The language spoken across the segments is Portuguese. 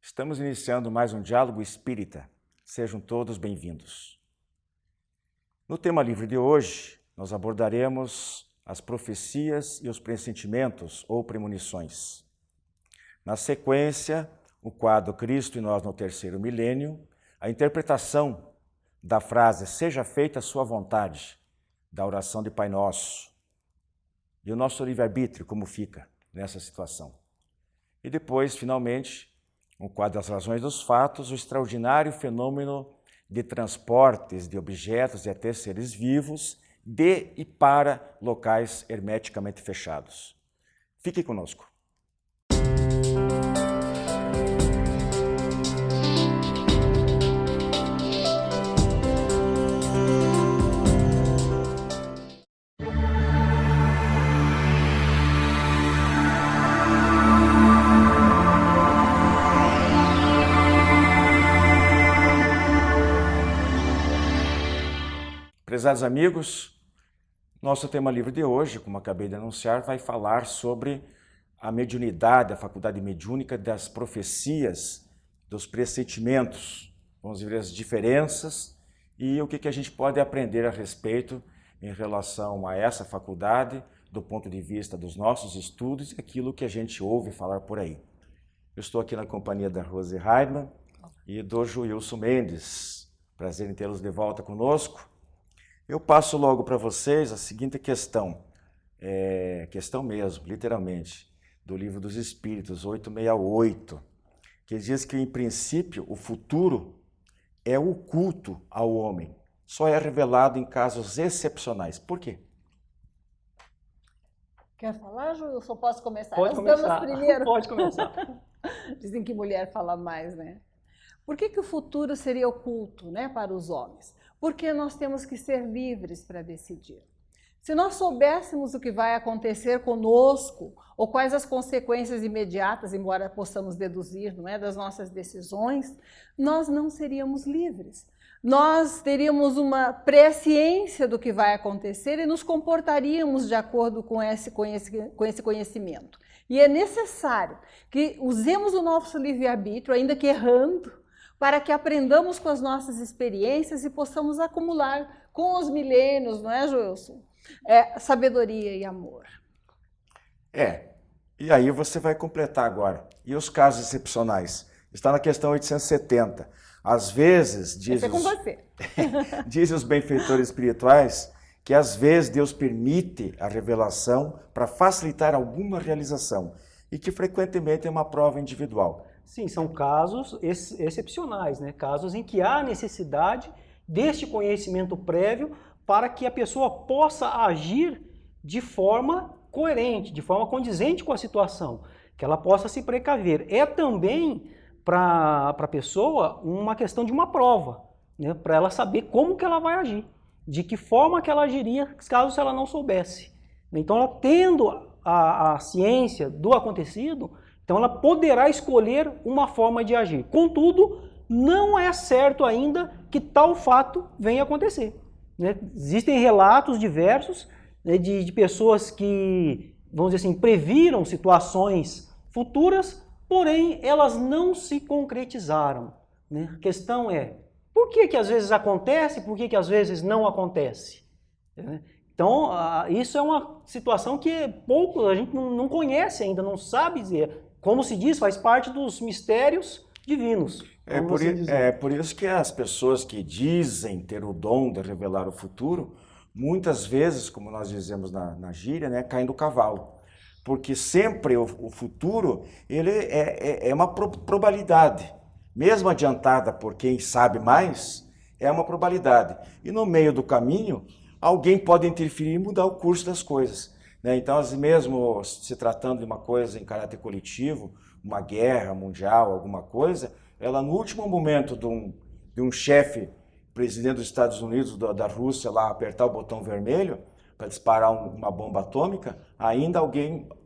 Estamos iniciando mais um Diálogo Espírita. Sejam todos bem-vindos. No tema livre de hoje, nós abordaremos as profecias e os pressentimentos ou premonições. Na sequência, o quadro Cristo e nós no terceiro milênio, a interpretação da frase "Seja feita a sua vontade", da oração de Pai Nosso, e o nosso livre-arbítrio, como fica nessa situação. E depois, finalmente, o quadro das razões dos fatos, o extraordinário fenômeno de transportes de objetos e até seres vivos de e para locais hermeticamente fechados. Fique conosco. Prezados amigos, nosso tema livre de hoje, como acabei de anunciar, vai falar sobre a mediunidade, a faculdade mediúnica das profecias, dos pressentimentos. Vamos ver as diferenças e o que a gente pode aprender a respeito em relação a essa faculdade, do ponto de vista dos nossos estudos e aquilo que a gente ouve falar por aí. Eu estou aqui na companhia da Rose Heidmann e do Joilson Mendes. Prazer em tê-los de volta conosco. Eu passo logo para vocês a seguinte questão, questão mesmo, literalmente, do Livro dos Espíritos, 868, que diz que, em princípio, o futuro é oculto ao homem, só é revelado em casos excepcionais. Por quê? Quer falar, Ju? Eu só posso começar? Pode começar. Primeiro. Pode começar. Dizem que mulher fala mais, né? Por que o futuro seria oculto, né, para os homens? Porque nós temos que ser livres para decidir. Se nós soubéssemos o que vai acontecer conosco, ou quais as consequências imediatas, embora possamos deduzir, não é, das nossas decisões, nós não seríamos livres. Nós teríamos uma presciência do que vai acontecer e nos comportaríamos de acordo com esse conhecimento. E é necessário que usemos o nosso livre-arbítrio, ainda que errando, para que aprendamos com as nossas experiências e possamos acumular com os milênios, não é, Joilson? Sabedoria e amor. E aí você vai completar agora. E os casos excepcionais? Está na questão 870. Às vezes, dizem os benfeitores espirituais, que às vezes Deus permite a revelação para facilitar alguma realização e que frequentemente é uma prova individual. Sim, são casos excepcionais, né? Casos em que há necessidade deste conhecimento prévio para que a pessoa possa agir de forma coerente, de forma condizente com a situação, que ela possa se precaver. É também para a pessoa uma questão de uma prova, né? Para ela saber como que ela vai agir, de que forma que ela agiria caso ela não soubesse. Então, ela tendo a ciência do acontecido, então ela poderá escolher uma forma de agir. Contudo, não é certo ainda que tal fato venha acontecer, né? Existem relatos diversos, né, de pessoas que, vamos dizer assim, previram situações futuras, porém elas não se concretizaram, né? A questão é, por que às vezes acontece, por que às vezes não acontece? Então, isso é uma situação que a gente não conhece ainda, não sabe dizer. Como se diz, faz parte dos mistérios divinos. Por isso que as pessoas que dizem ter o dom de revelar o futuro, muitas vezes, como nós dizemos na gíria, né, caem do cavalo. Porque sempre o futuro ele é uma probabilidade. Mesmo adiantada por quem sabe mais, é uma probabilidade. E no meio do caminho, alguém pode interferir e mudar o curso das coisas. Então, mesmo se tratando de uma coisa em caráter coletivo, uma guerra mundial, alguma coisa, ela no último momento de um chefe, presidente dos Estados Unidos, da Rússia, lá apertar o botão vermelho para disparar uma bomba atômica, ainda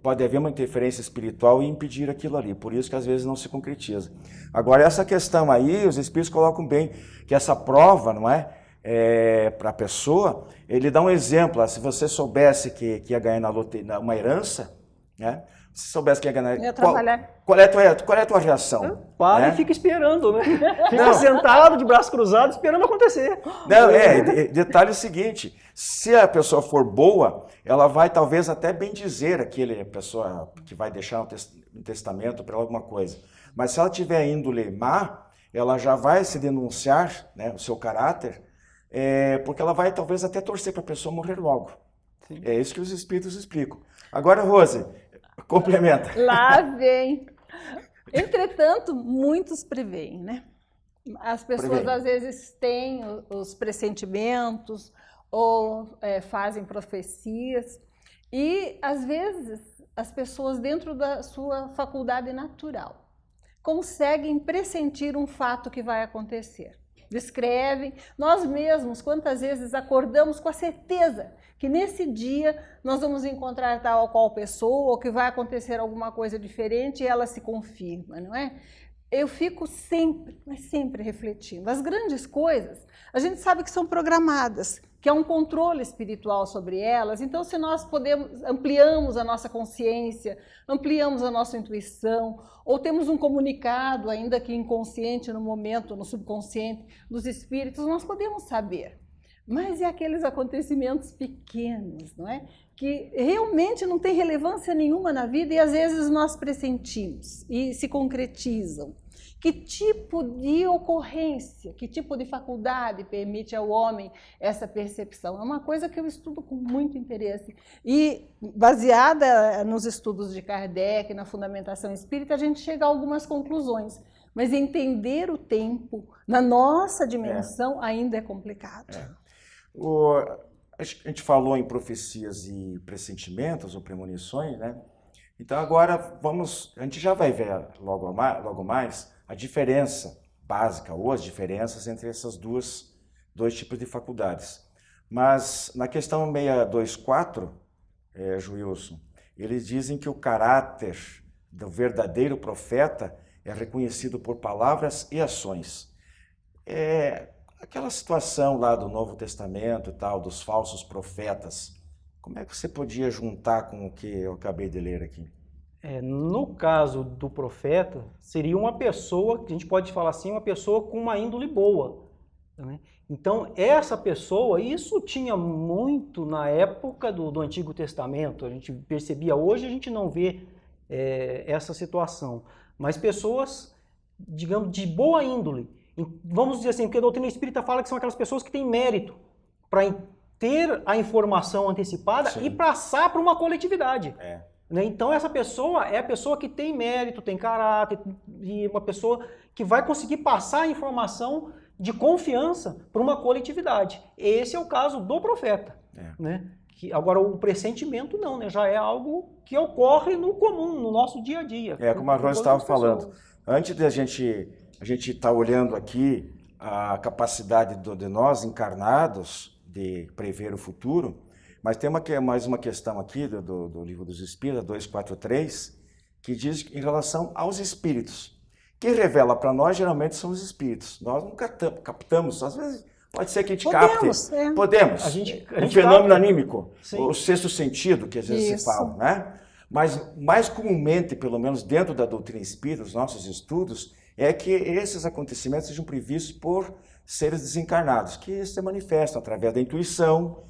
pode haver uma interferência espiritual e impedir aquilo ali. Por isso que às vezes não se concretiza. Agora, essa questão aí, os espíritos colocam bem que essa prova, não é? Para a pessoa, ele dá um exemplo. Se você soubesse que ia ganhar na loteria uma herança, né, Se soubesse que ia ganhar, Ia trabalhar. qual é a tua reação? Para né? e fica esperando, né? Fica sentado, de braços cruzados, esperando acontecer. Não, detalhe o seguinte, se a pessoa for boa, ela vai talvez até bem dizer aquele pessoa que vai deixar um testamento para alguma coisa. Mas se ela tiver índole má, ela já vai se denunciar, né, o seu caráter, porque ela vai talvez até torcer para a pessoa morrer logo. Sim. É isso que os espíritos explicam. Agora, Rose, complementa. Lá vem. Entretanto, muitos preveem, né? As pessoas às vezes têm os pressentimentos ou fazem profecias e às vezes as pessoas dentro da sua faculdade natural conseguem pressentir um fato que vai acontecer. Descrevem, nós mesmos quantas vezes acordamos com a certeza que nesse dia nós vamos encontrar tal ou qual pessoa, ou que vai acontecer alguma coisa diferente e ela se confirma, não é? Eu fico sempre, mas sempre refletindo. As grandes coisas, a gente sabe que são programadas, que há um controle espiritual sobre elas. Então, se nós ampliamos a nossa consciência, ampliamos a nossa intuição, ou temos um comunicado, ainda que inconsciente no momento, no subconsciente dos espíritos, nós podemos saber. Mas e aqueles acontecimentos pequenos, não é? Que realmente não tem relevância nenhuma na vida e às vezes nós pressentimos e se concretizam. Que tipo de ocorrência, que tipo de faculdade permite ao homem essa percepção? É uma coisa que eu estudo com muito interesse. E baseada nos estudos de Kardec, na fundamentação espírita, a gente chega a algumas conclusões. Mas entender o tempo na nossa dimensão ainda é complicado. A gente falou em profecias e pressentimentos ou premonições, né? Então agora a gente já vai ver logo mais a diferença básica ou as diferenças entre essas dois tipos de faculdades. Mas na questão 624, Joilson, eles dizem que o caráter do verdadeiro profeta é reconhecido por palavras e ações. Aquela situação lá do Novo Testamento e tal, dos falsos profetas, como é que você podia juntar com o que eu acabei de ler aqui? No caso do profeta, seria uma pessoa, que a gente pode falar assim, uma pessoa com uma índole boa. Né? Então, essa pessoa, isso tinha muito na época do Antigo Testamento, a gente percebia, hoje a gente não vê essa situação, mas pessoas, digamos, de boa índole. Vamos dizer assim, porque a doutrina espírita fala que são aquelas pessoas que têm mérito para ter a informação antecipada Sim. e passar para uma coletividade. Então, essa pessoa é a pessoa que tem mérito, tem caráter, e uma pessoa que vai conseguir passar a informação de confiança para uma coletividade. Esse é o caso do profeta. Né? Agora, o pressentimento não, né? Já é algo que ocorre no comum, no nosso dia a dia. Como a Rose estava falando. Antes de a gente está olhando aqui a capacidade de nós encarnados de prever o futuro, mas tem mais uma questão aqui do Livro dos Espíritos, 243, que diz em relação aos espíritos. Quem revela para nós geralmente são os espíritos. Nós nunca captamos, às vezes pode ser que a gente capte. Podemos. A gente fenômeno capta. Anímico, Sim. o sexto sentido, que às vezes se fala, né? Mas mais comumente, pelo menos dentro da doutrina espírita, os nossos estudos, é que esses acontecimentos sejam previstos por seres desencarnados, que se manifestam através da intuição,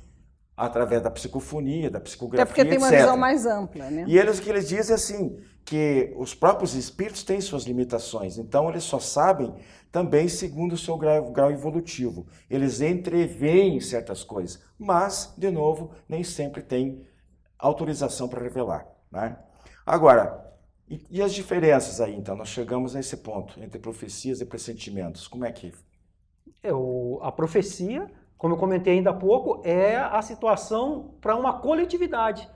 através da psicofonia, da psicografia, porque tem uma visão mais ampla, né? E o que eles dizem assim, que os próprios espíritos têm suas limitações, então eles só sabem também segundo o seu grau evolutivo. Eles entreveem certas coisas, mas, de novo, nem sempre tem autorização para revelar, né? Agora, e as diferenças aí, então? Nós chegamos a esse ponto, entre profecias e pressentimentos. Como é que... A profecia, como eu comentei ainda há pouco, é a situação para uma coletividade.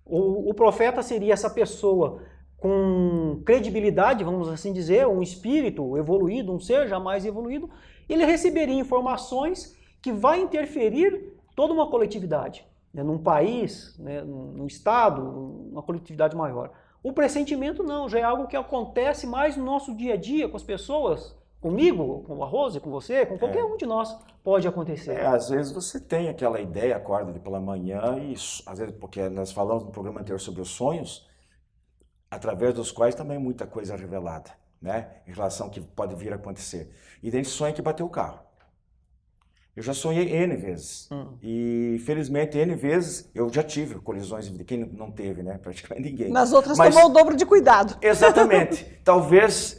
O profeta seria essa pessoa com credibilidade, vamos assim dizer, um espírito evoluído, um ser jamais evoluído, ele receberia informações que vai interferir toda uma coletividade, né, num país, né, num estado, uma coletividade maior. O pressentimento não, já é algo que acontece mais no nosso dia a dia com as pessoas, comigo, com a Rose, com você, com qualquer um de nós, pode acontecer. Às vezes você tem aquela ideia, acorda pela manhã, e às vezes, porque nós falamos no programa anterior sobre os sonhos, através dos quais também muita coisa é revelada, né? Em relação ao que pode vir a acontecer. E daí a gente sonha que bateu o carro. Eu já sonhei N vezes. E, felizmente, N vezes eu já tive colisões de quem não teve, né? Praticamente ninguém. Nas outras tomou o dobro de cuidado. Exatamente. Talvez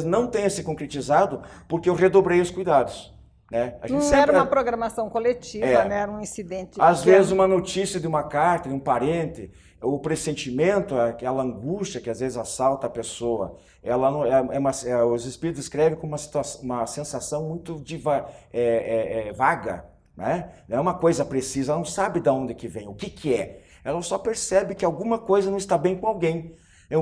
não tenha se concretizado porque eu redobrei os cuidados. Né? A gente Não sempre... era uma programação coletiva, né? Era um incidente. Às vezes uma notícia de uma carta, de um parente, o pressentimento, aquela angústia que às vezes assalta a pessoa, ela não, os espíritos descrevem como uma sensação muito vaga, né? Não é uma coisa precisa, ela não sabe de onde que vem, o que é. Ela só percebe que alguma coisa não está bem com alguém.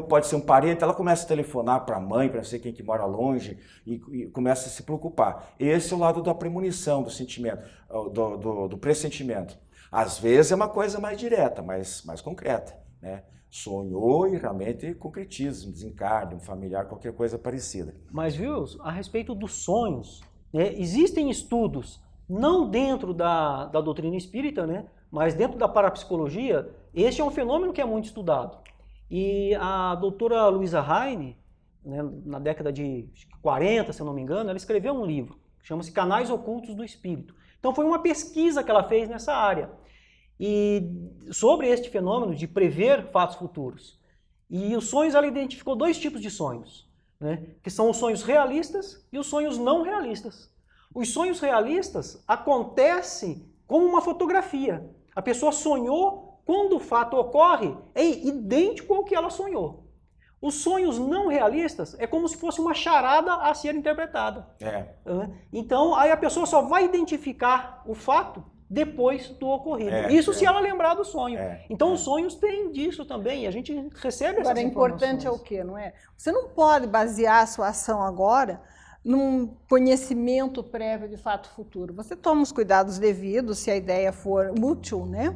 Pode ser um parente, ela começa a telefonar para a mãe, para não sei quem que mora longe, e começa a se preocupar. Esse é o lado da premonição, do sentimento, do pressentimento. Às vezes é uma coisa mais direta, mais concreta, né? Sonhou e realmente concretiza, um desencarne, um familiar, qualquer coisa parecida. Mas, viu, a respeito dos sonhos, né, existem estudos, não dentro da doutrina espírita, né, mas dentro da parapsicologia. Este é um fenômeno que é muito estudado. E a doutora Luisa Heine, né, na década de 40, se eu não me engano, ela escreveu um livro, que chama-se Canais Ocultos do Espírito. Então foi uma pesquisa que ela fez nessa área, e sobre este fenômeno de prever fatos futuros. E os sonhos, ela identificou dois tipos de sonhos, né, que são os sonhos realistas e os sonhos não realistas. Os sonhos realistas acontecem como uma fotografia. A pessoa sonhou, quando o fato ocorre, é idêntico ao que ela sonhou. Os sonhos não realistas é como se fosse uma charada a ser interpretada. Então, aí a pessoa só vai identificar o fato depois do ocorrido. Isso se ela lembrar do sonho. Então, os sonhos têm disso também, e a gente recebe essas informações. Agora, importante é o quê, não é? Você não pode basear a sua ação agora num conhecimento prévio de fato futuro. Você toma os cuidados devidos, se a ideia for útil, né?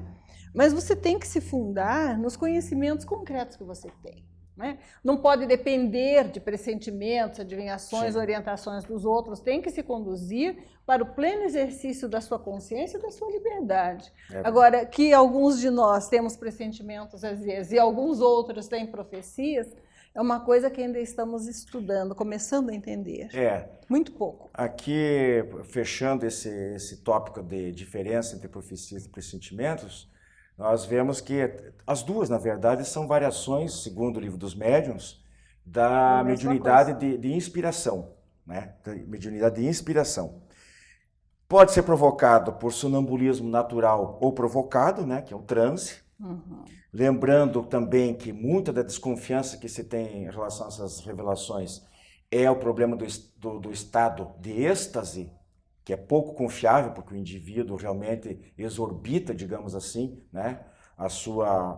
Mas você tem que se fundar nos conhecimentos concretos que você tem. Né? Não pode depender de pressentimentos, adivinhações, orientações dos outros. Tem que se conduzir para o pleno exercício da sua consciência e da sua liberdade. Agora, que alguns de nós temos pressentimentos às vezes e alguns outros têm profecias, é uma coisa que ainda estamos estudando, começando a entender. Muito pouco. Aqui, fechando esse tópico de diferença entre profecias e pressentimentos, nós vemos que as duas, na verdade, são variações, segundo o livro dos médiuns, da mediunidade de inspiração, né? Da mediunidade de inspiração. Pode ser provocado por sonambulismo natural ou provocado, né? Que é o transe. Lembrando também que muita da desconfiança que se tem em relação a essas revelações é o problema do estado de êxtase, que é pouco confiável, porque o indivíduo realmente exorbita, digamos assim, né,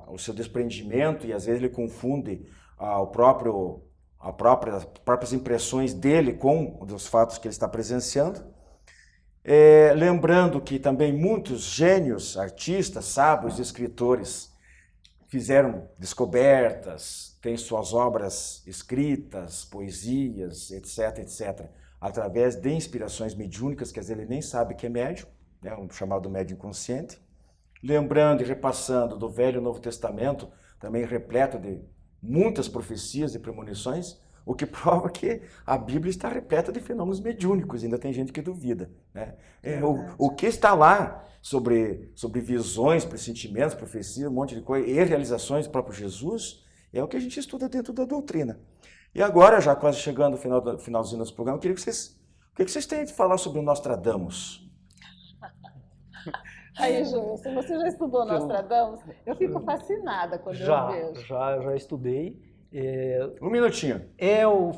o seu desprendimento, e às vezes ele confunde as próprias impressões dele com os fatos que ele está presenciando. Lembrando que também muitos gênios, artistas, sábios, escritores fizeram descobertas, têm suas obras escritas, poesias, etc., etc., através de inspirações mediúnicas, que às vezes ele nem sabe que é médium, né, um chamado médium inconsciente. Lembrando e repassando do Velho e Novo Testamento, também repleto de muitas profecias e premonições, o que prova que a Bíblia está repleta de fenômenos mediúnicos, ainda tem gente que duvida. Né? O que está lá sobre visões, pressentimentos, profecias, um monte de coisa, e realizações do próprio Jesus, é o que a gente estuda dentro da doutrina. E agora, já quase chegando ao finalzinho do nosso programa, eu queria que vocês têm de falar sobre o Nostradamus. Aí, Júlio, se você já estudou Nostradamus, eu fico fascinada quando eu vejo. Já estudei. Um minutinho.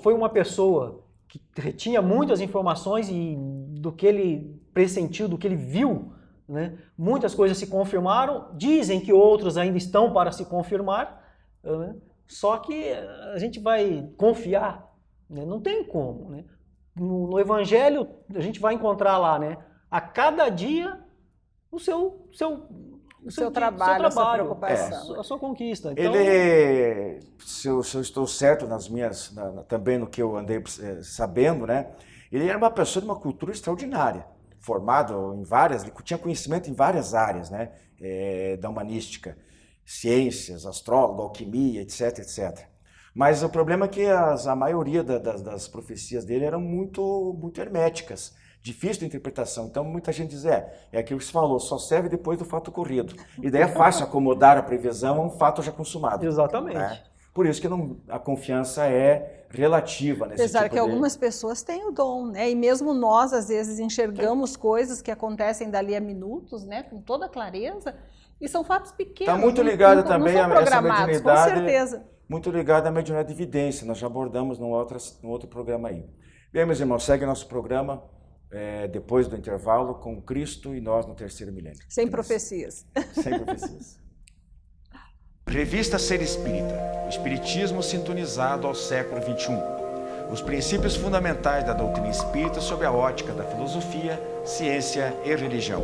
Foi uma pessoa que retinha muitas informações e do que ele pressentiu, do que ele viu, né? Muitas coisas se confirmaram, dizem que outras ainda estão para se confirmar, né? Só que a gente vai confiar, né? Não tem como. Né? No Evangelho, a gente vai encontrar lá, né? A cada dia, o seu trabalho, a sua preocupação. A sua conquista. Então, se eu estou certo também no que eu andei sabendo, né? Ele era uma pessoa de uma cultura extraordinária, formado em várias, ele tinha conhecimento em várias áreas, né? Da humanística. Ciências, astrólogo, alquimia, etc, etc. Mas o problema é que a maioria das profecias dele eram muito herméticas, difícil de interpretação. Então muita gente diz, é aquilo que se falou, só serve depois do fato ocorrido. E daí é fácil acomodar a previsão a um fato já consumado. Exatamente. Né? Por isso que a confiança é relativa nesse Apesar tipo que algumas pessoas têm o dom, né? E mesmo nós, às vezes, enxergamos coisas que acontecem dali a minutos, né? Com toda clareza, e são fatos pequenos. Está muito ligado também a essa mediunidade. Com certeza. Muito ligado à mediunidade de evidência. Nós já abordamos num outro programa aí. Bem, meus irmãos, segue nosso programa depois do intervalo com Cristo e nós no terceiro milênio. Sem profecias. Sem profecias. Revista Ser Espírita, o espiritismo sintonizado ao século XXI. Os princípios fundamentais da doutrina espírita sob a ótica da filosofia, ciência e religião.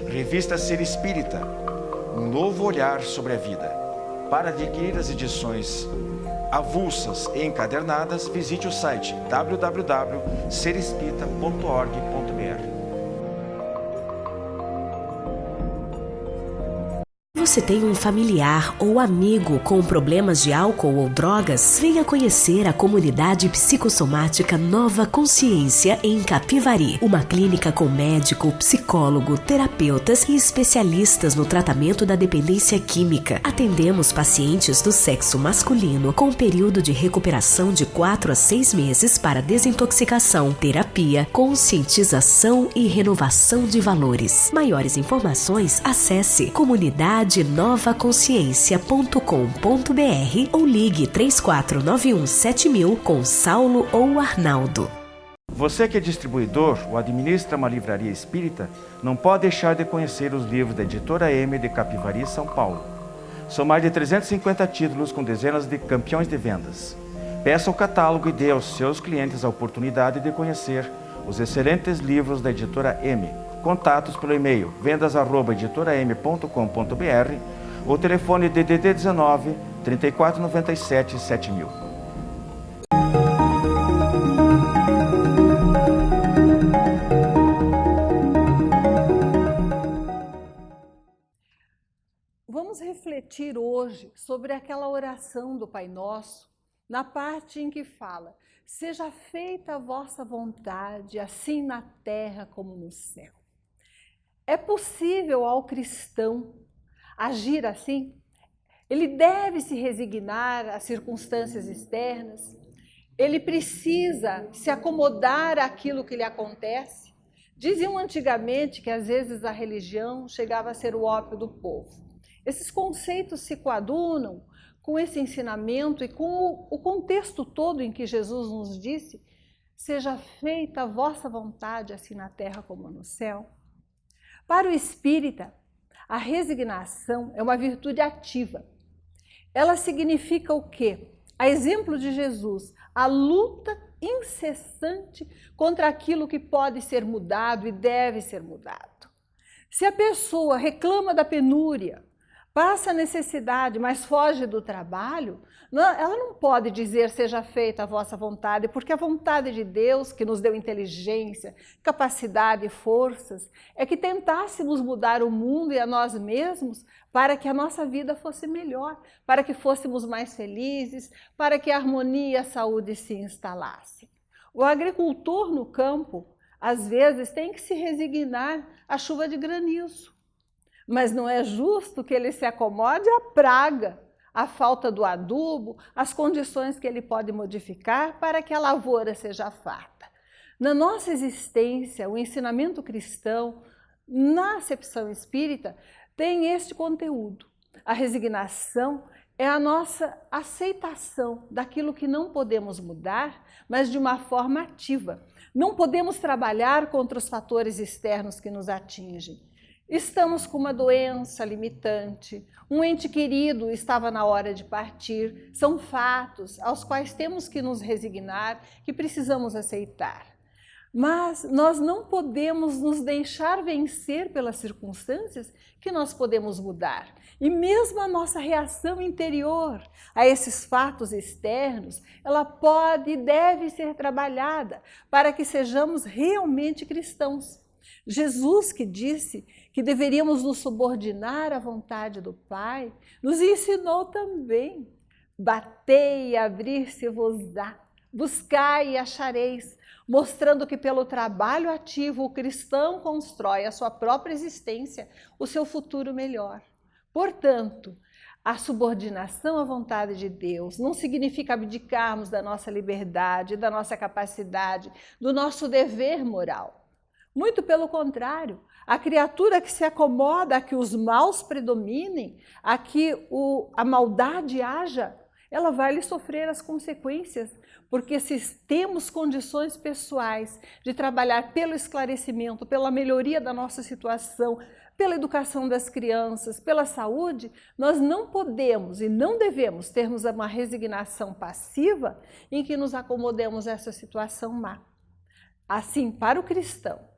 Revista Ser Espírita, um novo olhar sobre a vida. Para adquirir as edições avulsas e encadernadas, visite o site www.serespirita.org.br. Você tem um familiar ou amigo com problemas de álcool ou drogas? Venha conhecer a comunidade psicossomática Nova Consciência em Capivari. Uma clínica com médico, psicólogo, terapeutas e especialistas no tratamento da dependência química. Atendemos pacientes do sexo masculino com período de recuperação de 4 a 6 meses para desintoxicação, terapia, conscientização e renovação de valores. Maiores informações, acesse comunidadenovaconsciência.com.br ou ligue 3491 7000 com Saulo ou Arnaldo. Você que é distribuidor ou administra uma livraria espírita, não pode deixar de conhecer os livros da Editora M de Capivari, São Paulo. São mais de 350 títulos com dezenas de campeões de vendas. Peça o catálogo e dê aos seus clientes a oportunidade de conhecer os excelentes livros da Editora M. Contatos pelo e-mail vendas@editoram.com.br ou telefone DDD 19 3497 7000. Vamos refletir hoje sobre aquela oração do Pai Nosso, na parte em que fala: seja feita a vossa vontade, assim na terra como no céu. É possível ao cristão agir assim? Ele deve se resignar às circunstâncias externas? Ele precisa se acomodar àquilo que lhe acontece? Diziam antigamente que às vezes a religião chegava a ser o ópio do povo. Esses conceitos se coadunam com esse ensinamento e com o contexto todo em que Jesus nos disse: seja feita a vossa vontade, assim na terra como no céu. Para o espírita, a resignação é uma virtude ativa. Ela significa o quê? A exemplo de Jesus, a luta incessante contra aquilo que pode ser mudado e deve ser mudado. Se a pessoa reclama da penúria, passa necessidade, mas foge do trabalho, ela não pode dizer seja feita a vossa vontade, porque a vontade de Deus, que nos deu inteligência, capacidade e forças, é que tentássemos mudar o mundo e a nós mesmos para que a nossa vida fosse melhor, para que fôssemos mais felizes, para que a harmonia e a saúde se instalassem. O agricultor no campo, às vezes, tem que se resignar à chuva de granizo. Mas não é justo que ele se acomode à praga, à falta do adubo, às condições que ele pode modificar para que a lavoura seja farta. Na nossa existência, o ensinamento cristão, na acepção espírita, tem este conteúdo. A resignação é a nossa aceitação daquilo que não podemos mudar, mas de uma forma ativa. Não podemos trabalhar contra os fatores externos que nos atingem. Estamos com uma doença limitante, um ente querido estava na hora de partir, são fatos aos quais temos que nos resignar, que precisamos aceitar. Mas nós não podemos nos deixar vencer pelas circunstâncias que nós podemos mudar. E mesmo a nossa reação interior a esses fatos externos, ela pode e deve ser trabalhada para que sejamos realmente cristãos. Jesus, que disse que deveríamos nos subordinar à vontade do Pai, nos ensinou também: Batei e abrir-se-vos-á, buscai e achareis, mostrando que pelo trabalho ativo o cristão constrói a sua própria existência, o seu futuro melhor. Portanto, a subordinação à vontade de Deus não significa abdicarmos da nossa liberdade, da nossa capacidade, do nosso dever moral. Muito pelo contrário, a criatura que se acomoda a que os maus predominem, a que a maldade haja, ela vai lhe sofrer as consequências, porque se temos condições pessoais de trabalhar pelo esclarecimento, pela melhoria da nossa situação, pela educação das crianças, pela saúde, nós não podemos e não devemos termos uma resignação passiva em que nos acomodemos a essa situação má. Assim, para o cristão,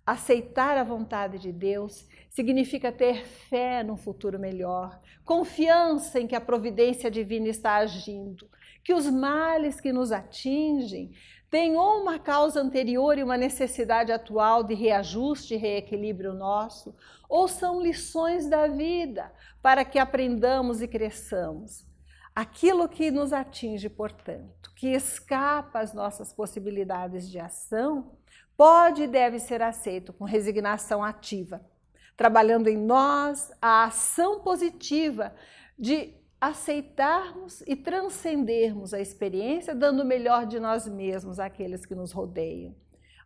aceitar a vontade de Deus significa ter fé no futuro melhor, confiança em que a providência divina está agindo, que os males que nos atingem têm ou uma causa anterior e uma necessidade atual de reajuste e reequilíbrio nosso, ou são lições da vida para que aprendamos e cresçamos. Aquilo que nos atinge, portanto, que escapa às nossas possibilidades de ação, pode e deve ser aceito com resignação ativa, trabalhando em nós a ação positiva de aceitarmos e transcendermos a experiência, dando o melhor de nós mesmos àqueles que nos rodeiam.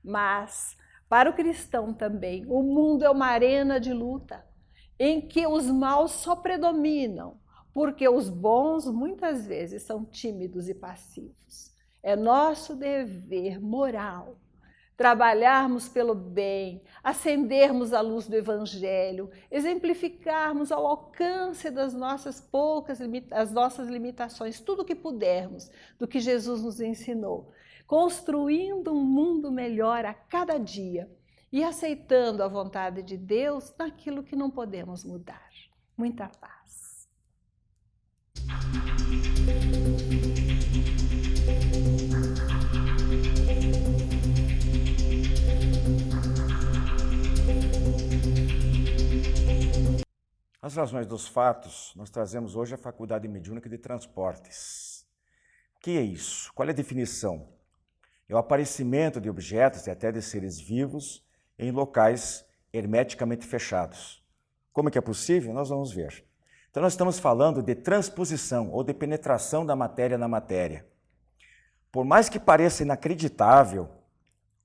Mas, para o cristão também, o mundo é uma arena de luta, em que os maus só predominam, porque os bons muitas vezes são tímidos e passivos. É nosso dever moral trabalharmos pelo bem, acendermos a luz do Evangelho, exemplificarmos ao alcance das nossas as nossas limitações, tudo o que pudermos do que Jesus nos ensinou, construindo um mundo melhor a cada dia e aceitando a vontade de Deus naquilo que não podemos mudar. Muita paz. As razões dos fatos, nós trazemos hoje a faculdade mediúnica de transportes. O que é isso? Qual é a definição? É o aparecimento de objetos e até de seres vivos em locais hermeticamente fechados. Como é que é possível? Nós vamos ver. Então nós estamos falando de transposição ou de penetração da matéria na matéria. Por mais que pareça inacreditável,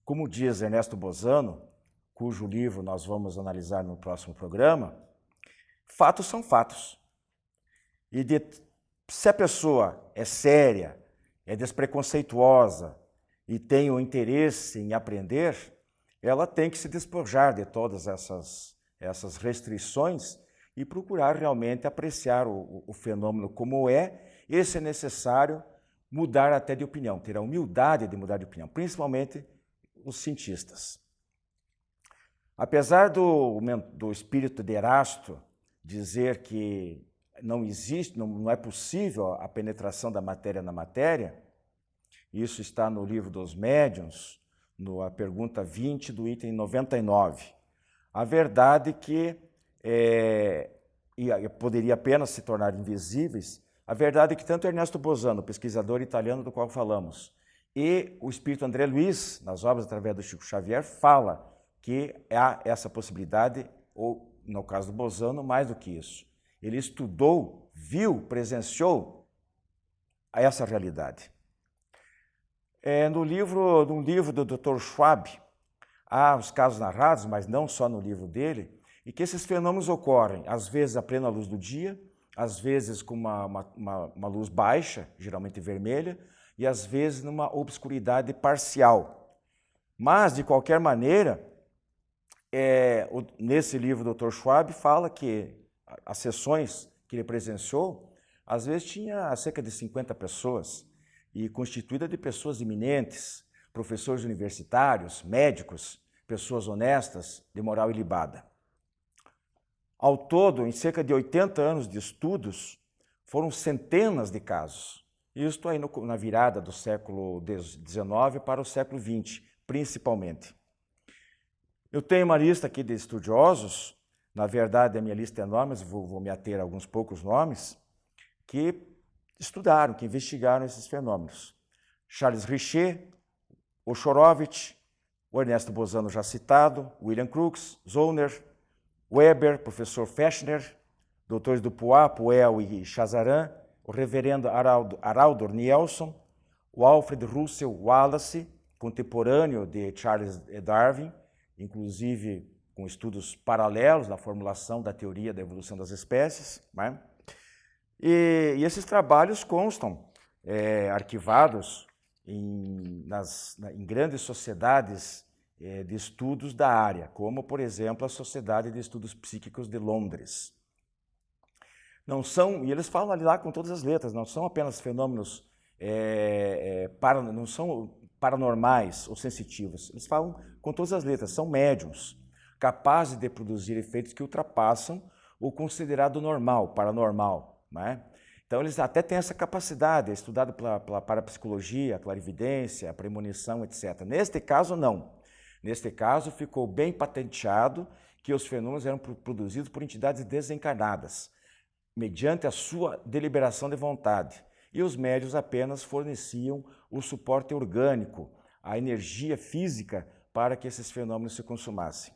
como diz Ernesto Bozano, cujo livro nós vamos analisar no próximo programa, fatos são fatos. E se a pessoa é séria, é despreconceituosa e tem o interesse em aprender, ela tem que se despojar de todas essas restrições e procurar realmente apreciar o fenômeno como é, e se é necessário mudar até de opinião, ter a humildade de mudar de opinião, principalmente os cientistas. Apesar do espírito de Erasto dizer que não existe, não é possível a penetração da matéria na matéria, isso está no livro dos médiuns, na pergunta 20 do item 99. A verdade que poderia apenas se tornar invisíveis, a verdade é que tanto Ernesto Bozano, pesquisador italiano do qual falamos, e o espírito André Luiz, nas obras através do Chico Xavier, fala que há essa possibilidade, ou no caso do Bozano, mais do que isso. Ele estudou, viu, presenciou essa realidade. No livro do Dr. Schwab, há os casos narrados, mas não só no livro dele, e que esses fenômenos ocorrem, às vezes a plena luz do dia, às vezes com uma luz baixa, geralmente vermelha, e às vezes numa obscuridade parcial. Mas, de qualquer maneira, nesse livro do Dr. Schwab fala que as sessões que ele presenciou, às vezes tinha cerca de 50 pessoas, e constituída de pessoas eminentes, professores universitários, médicos, pessoas honestas, de moral ilibada. Ao todo, em cerca de 80 anos de estudos, foram centenas de casos. Isto aí na virada do século XIX para o século XX, principalmente. Eu tenho uma lista aqui de estudiosos, na verdade a minha lista é enorme, mas vou me ater a alguns poucos nomes, que estudaram, que investigaram esses fenômenos. Charles Richet, Oshorovitch, o Ernesto Bosano já citado, William Crookes, Zollner, Weber, professor Fechner, doutores Dupuis, Puel e Chazarin, o reverendo Haraldo Nielsen, o Alfred Russel Wallace, contemporâneo de Charles Darwin, inclusive com estudos paralelos na formulação da teoria da evolução das espécies, né? E esses trabalhos constam arquivados em grandes sociedades de estudos da área, como, por exemplo, a Sociedade de Estudos Psíquicos de Londres. E eles falam ali lá com todas as letras, não são apenas fenômenos não são paranormais ou sensitivos, eles falam com todas as letras, são médiums, capazes de produzir efeitos que ultrapassam o considerado normal, paranormal, né? Então eles até têm essa capacidade, é estudado pela parapsicologia, a clarividência, a premonição, etc. Neste caso, não. Neste caso, ficou bem patenteado que os fenômenos eram produzidos por entidades desencarnadas, mediante a sua deliberação de vontade. E os médiuns apenas forneciam o suporte orgânico, a energia física para que esses fenômenos se consumassem.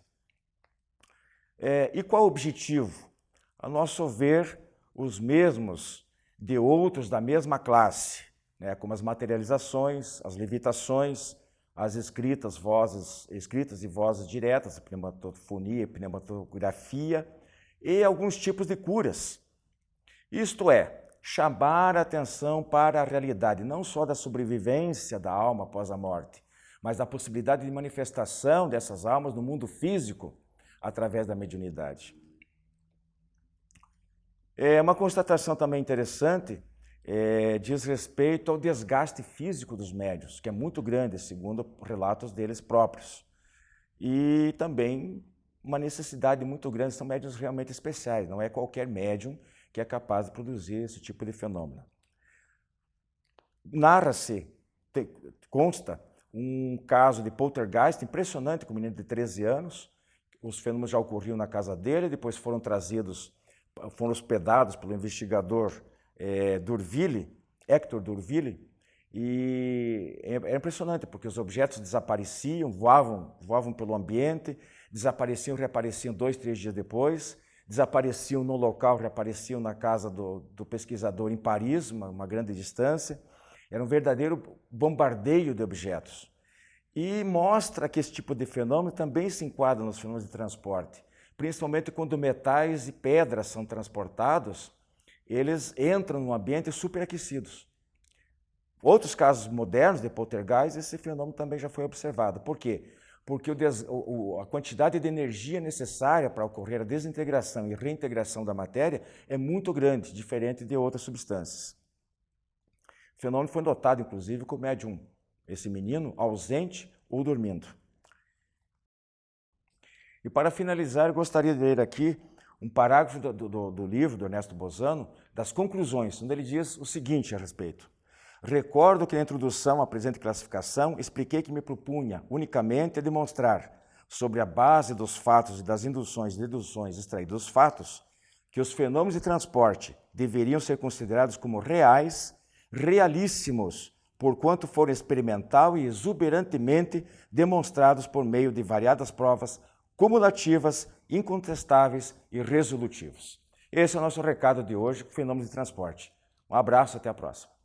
E qual o objetivo? A nosso ver, os mesmos de outros da mesma classe, né, como as materializações, as levitações, as escritas e vozes diretas, a pneumatofonia, pneumatografia e alguns tipos de curas. Isto é, chamar a atenção para a realidade, não só da sobrevivência da alma após a morte, mas da possibilidade de manifestação dessas almas no mundo físico através da mediunidade. Uma constatação também interessante diz respeito ao desgaste físico dos médiuns, que é muito grande, segundo relatos deles próprios. E também uma necessidade muito grande, são médiuns realmente especiais, não é qualquer médium que é capaz de produzir esse tipo de fenômeno. Narra-se, consta, um caso de poltergeist impressionante com um menino de 13 anos, os fenômenos já ocorriam na casa dele, depois foram hospedados pelo investigador Hector D'Urville, e é impressionante, porque os objetos desapareciam, voavam pelo ambiente, desapareciam, reapareciam 2, 3 dias depois, desapareciam no local, reapareciam na casa do pesquisador em Paris, uma grande distância. Era um verdadeiro bombardeio de objetos. E mostra que esse tipo de fenômeno também se enquadra nos fenômenos de transporte, principalmente quando metais e pedras são transportados, eles entram no ambiente superaquecidos. Outros casos modernos de poltergeist, esse fenômeno também já foi observado. Por quê? Porque a quantidade de energia necessária para ocorrer a desintegração e reintegração da matéria é muito grande, diferente de outras substâncias. O fenômeno foi notado, inclusive, com o médium, esse menino ausente ou dormindo. E para finalizar, eu gostaria de ler aqui um parágrafo do livro do Ernesto Bosano, das conclusões, onde ele diz o seguinte a respeito. Recordo que na introdução à presente classificação expliquei que me propunha unicamente a demonstrar, sobre a base dos fatos e das induções e deduções extraídas dos fatos, que os fenômenos de transporte deveriam ser considerados como reais, realíssimos, porquanto foram experimental e exuberantemente demonstrados por meio de variadas provas cumulativas, incontestáveis e resolutivas. Esse é o nosso recado de hoje, fenômenos de transporte. Um abraço, até a próxima.